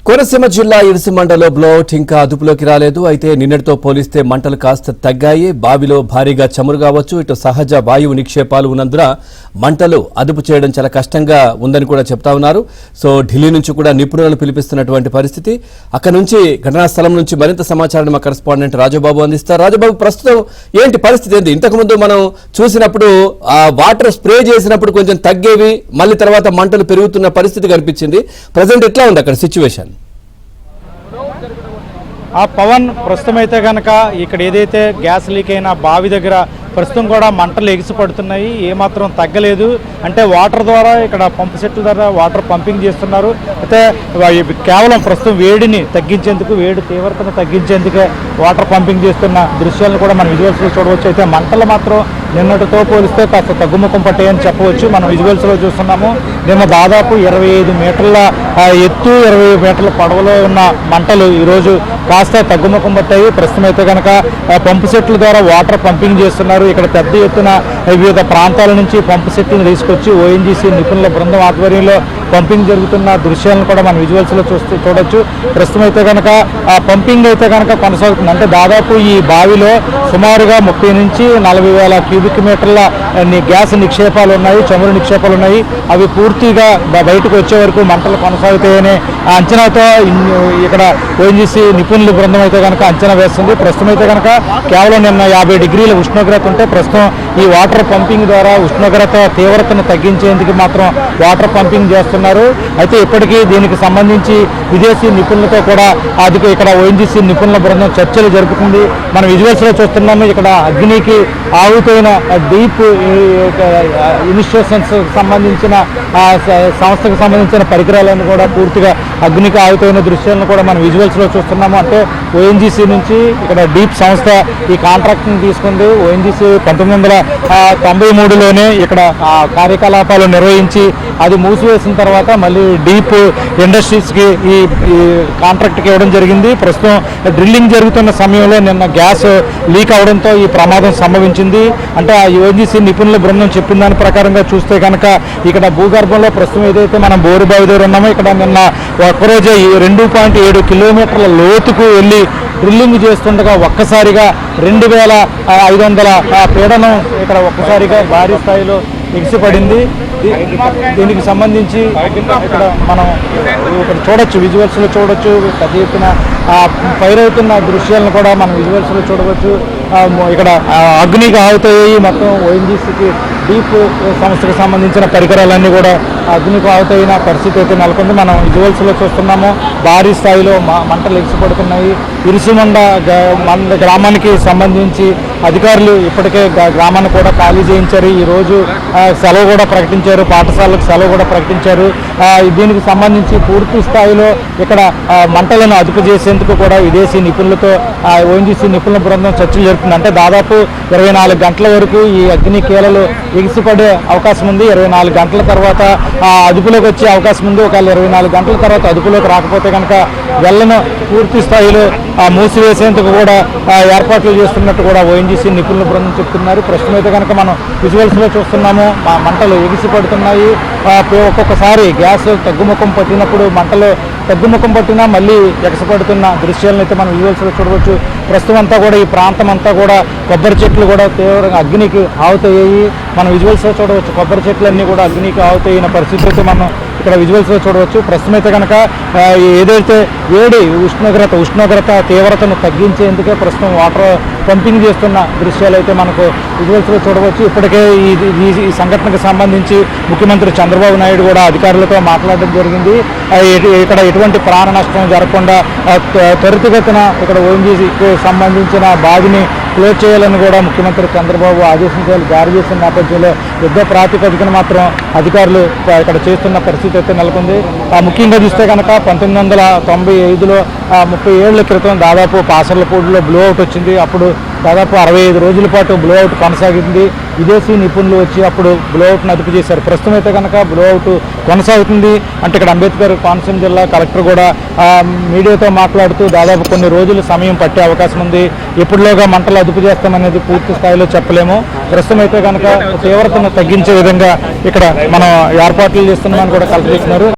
కోనసీమ జిల్లా ఇరుసుమండలో బ్లోఅవుట్ ఇంకా అదుపులోకి రాలేదు. అయితే నిన్నటితో పోలిస్తే మంటలు కాస్త తగ్గాయి. బావిలో భారీగా చమురు కావచ్చు, ఇటు సహజ వాయువు నిక్షేపాలు ఉన్నందున మంటలు అదుపు చేయడం చాలా కష్టంగా ఉందని కూడా చెప్తా ఉన్నారు. సో ఢిల్లీ నుంచి కూడా నిపుణులను పిలిపిస్తున్నటువంటి పరిస్థితి. అక్కడ నుంచి ఘటనా స్థలం నుంచి మరింత సమాచారాన్ని మా కరెస్పాండెంట్ రాజబాబు అందిస్తారు. రాజబాబు, ప్రస్తుతం ఏంటి పరిస్థితి? ఏంటి ఇంతకుముందు మనం చూసినప్పుడు ఆ వాటర్ స్ప్రే చేసినప్పుడు కొంచెం తగ్గేవి, మళ్ళీ తర్వాత మంటలు పెరుగుతున్న పరిస్థితి కనిపించింది. ప్రజెంట్ ఎట్లా ఉంది అక్కడ సిచ్యువేషన్? పవన్, ప్రస్తుతం అయితే కనుక ఇక్కడ ఏదైతే గ్యాస్ లీక్ అయిన బావి దగ్గర ప్రస్తుతం కూడా మంటలు ఎగిసిపడుతున్నాయి. ఏమాత్రం తగ్గలేదు. అంటే వాటర్ ద్వారా ఇక్కడ పంపు సెట్ల ద్వారా వాటర్ పంపింగ్ చేస్తున్నారు. అయితే కేవలం ప్రస్తుతం వేడిని తగ్గించేందుకు, వేడి తీవ్రతను తగ్గించేందుకే వాటర్ పంపింగ్ చేస్తున్న దృశ్యాలను కూడా మనం విజువల్స్లో చూడవచ్చు. అయితే మంటలు మాత్రం నిన్నటితో పోలిస్తే కాస్త తగ్గుముఖం పట్టాయని చెప్పవచ్చు. మనం విజువల్స్లో చూస్తున్నాము. నిన్న దాదాపు 25 మీటర్ల ఎత్తు, 20 మీటర్ల పొడవులో ఉన్న మంటలు ఈరోజు కాస్త తగ్గుముఖం పట్టాయి. ప్రస్తుతం అయితే కనుక పంపు సెట్ల ద్వారా వాటర్ పంపింగ్ చేస్తున్నారు. ఇక్కడ పెద్ద ఎత్తున వివిధ ప్రాంతాల నుంచి పంపు సెట్లను తీసుకొచ్చి ఓఎన్జీసీ నిపుణుల బృందం ఆధ్వర్యంలో పంపింగ్ జరుగుతున్న దృశ్యాలను కూడా మనం విజువల్స్లో చూడొచ్చు. ప్రస్తుతం అయితే కనుక పంపింగ్ అయితే కనుక కొనసాగుతుంది. అంటే దాదాపు ఈ బావిలో సుమారుగా 30 నుంచి 40 వేల క్యూబిక్ మీటర్ల గ్యాస్ నిక్షేపాలు ఉన్నాయి, చమురు నిక్షేపాలు ఉన్నాయి. అవి పూర్తిగా బయటకు వచ్చే వరకు మంటలు కొనసాగుతాయనే అంచనాతో ఇక్కడ ఓఎన్జీసీ నిపుణుల బృందం అయితే కనుక అంచనా వేస్తుంది. ప్రస్తుతం అయితే కనుక కేవలం నిన్న 50 డిగ్రీల ఉష్ణోగ్రత ఉంటే ప్రస్తుతం ఈ వాటర్ పంపింగ్ ద్వారా ఉష్ణోగ్రత తీవ్రతను తగ్గించేందుకు మాత్రం వాటర్ పంపింగ్ చేస్తున్నారు. అయితే ఇప్పటికీ దీనికి సంబంధించి విదేశీ నిపుణులతో కూడా ఇక్కడ ఓఎన్జీసీ నిపుణుల బృందం చర్చలు జరుపుతుంది. మనం విజువల్స్లో చూస్తున్నాము. ఇక్కడ అగ్నికి ఆవుతైన డీప్ ఇనిషియేషన్స్ సంబంధించిన సంస్థకు సంబంధించిన పరికరాలను కూడా పూర్తిగా అగ్నికి ఆవుతైన దృశ్యాలను కూడా మనం విజువల్స్లో చూస్తున్నాము. అంటే ఓఎన్జీసీ నుంచి ఇక్కడ డీప్ సంస్థ ఈ కాంట్రాక్ట్ని తీసుకుంది. ఓఎన్జీసీ 1993లోనే ఇక్కడ కార్యకలాపాలు నిర్వహించి అది మూసివేసిన తర్వాత మళ్ళీ డీప్ ఇండస్ట్రీస్కి ఈ కాంట్రాక్ట్కి ఇవ్వడం జరిగింది. ప్రస్తుతం డ్రిల్లింగ్ జరుగుతున్న సమయంలో నిన్న గ్యాస్ లీక్ అవడంతో ఈ ప్రమాదం సంభవించింది. అంటే ఆ ఓఎన్జీసీ నిపుణుల బృందం చెప్పిన దాని ప్రకారంగా చూస్తే కనుక ఇక్కడ భూగర్భంలో ప్రస్తుతం ఏదైతే మనం బోరుబావి దగ్గర ఉన్నామో ఇక్కడ నిన్న ఒక్కరోజే 2.7 కిలోమీటర్ల లోతుకు వెళ్ళి డ్రిల్లింగ్ చేస్తుండగా ఒక్కసారిగా 2500 పీడనం ఇక్కడ ఒక్కసారిగా భారీ స్థాయిలో ఎగిసిపడింది. దీనికి సంబంధించి ఇక్కడ మనం ఇక్కడ చూడొచ్చు, విజువల్స్లో చూడొచ్చు. పెద్ద ఎత్తున ఫైర్ అవుతున్న దృశ్యాలను కూడా మనం విజువల్స్లో చూడవచ్చు. ఇక్కడ అగ్నికి ఆవుతాయి. మొత్తం ఓఎన్జీసీకి డీప్ సంస్థకు సంబంధించిన పరికరాలన్నీ కూడా అగ్నికి ఆవుతైన పరిస్థితి అయితే నెలకొంది. మనం విజువల్స్లో చూస్తున్నాము. భారీ స్థాయిలో మంటలు ఎగిసిపడుతున్నాయి. ఇరుసుమండ గ్రామానికి సంబంధించి అధికారులు ఇప్పటికే గ్రామాన్ని కూడా ఖాళీ చేయించారు. ఈరోజు సెలవు కూడా ప్రకటించారు, పాఠశాలకు సెలవు కూడా ప్రకటించారు. దీనికి సంబంధించి పూర్తి స్థాయిలో ఇక్కడ మంటలను అదుపు చేసేందుకు కూడా విదేశీ నిపుణులతో ఓఎన్జీసీ నిపుణుల బృందం చర్చలు జరుపుతుంది. అంటే దాదాపు 24 గంటల వరకు ఈ అగ్ని కీలలు ఎగిసిపడే అవకాశం ఉంది. 24 గంటల తర్వాత అదుపులోకి వచ్చే అవకాశం ఉంది. ఒకవేళ 24 గంటల తర్వాత అదుపులోకి రాకపోతే కనుక వెళ్ళను పూర్తి స్థాయిలో మూసివేసేందుకు కూడా ఏర్పాట్లు చేస్తున్నట్టు కూడా ఓఎన్జీసీ నిపుణుల బృందం చెప్తున్నారు. ప్రస్తుతం అయితే కనుక మనం విజువల్స్లో చూస్తున్నాము. మంటలు ఎగిసిపడుతున్నాయి. ఒక్కొక్కసారి గ్యాస్ తగ్గుముఖం పట్టినప్పుడు మంటలు తగ్గుముఖం పట్టినా మళ్ళీ ఎగసిపడుతున్న దృశ్యాలను అయితే మనం విజువల్స్లో చూడవచ్చు. ప్రస్తుతం అంతా కూడా ఈ ప్రాంతం అంతా కూడా కొబ్బరి చెట్లు కూడా తీవ్రంగా అగ్నికి ఆవుతయ్యాయి. మనం విజువల్స్లో చూడవచ్చు. కొబ్బరి చెట్లన్నీ కూడా అగ్నికి ఆవుతయిన పరిస్థితి అయితే మనం ఇక్కడ విజువల్స్లో చూడవచ్చు. ప్రస్తుతం అయితే కనుక ఏదైతే వేడి ఉష్ణోగ్రత తీవ్రతను తగ్గించేందుకే ప్రస్తుతం వాటర్ పంపింగ్ చేస్తున్న దృశ్యాలు అయితే మనకు విజువల్స్లో చూడవచ్చు. ఇప్పటికే ఈ సంఘటనకు సంబంధించి ముఖ్యమంత్రి చంద్రబాబు నాయుడు కూడా అధికారులతో మాట్లాడడం జరిగింది. ఇక్కడ ఎటువంటి ప్రాణ నష్టం జరగకుండా త్వరితగతిన ఇక్కడ ఓఎన్జీసీకి సంబంధించిన బావిని క్లోజ్ చేయాలని కూడా ముఖ్యమంత్రి చంద్రబాబు ఆదేశాలు జారీ చేసిన నేపథ్యంలో యుద్ధ ప్రాతిపదికన మాత్రం అధికారులు ఇక్కడ చేస్తున్న పరిస్థితి అయితే నెలకొంది. ముఖ్యంగా చూస్తే కనుక 1995లో 30 ఏళ్ల క్రితం దాదాపు పాసర్లపూడిలో బ్లోఅవుట్ వచ్చింది. అప్పుడు దాదాపు 65 రోజుల పాటు బ్లోఅవుట్ కొనసాగింది. విదేశీ నిపుణులు వచ్చి అప్పుడు బ్లోఅవుట్ను అదుపు చేశారు. ప్రస్తుతం అయితే కనుక బ్లోఅవుట్ కొనసాగుతుంది. అంటే ఇక్కడ అంబేద్కర్ కోనసీమ జిల్లా కలెక్టర్ కూడా మీడియాతో మాట్లాడుతూ దాదాపు కొన్ని రోజులు సమయం పట్టే అవకాశం ఉంది. ఎప్పుడులోగా మంటలు అదుపు చేస్తామనేది పూర్తి స్థాయిలో చెప్పలేము. ప్రస్తుతం అయితే కనుక తీవ్రతను తగ్గించే విధంగా ఇక్కడ మనం ఏర్పాట్లు చేస్తున్నామని కూడా కలెక్టర్ చేస్తున్నారు.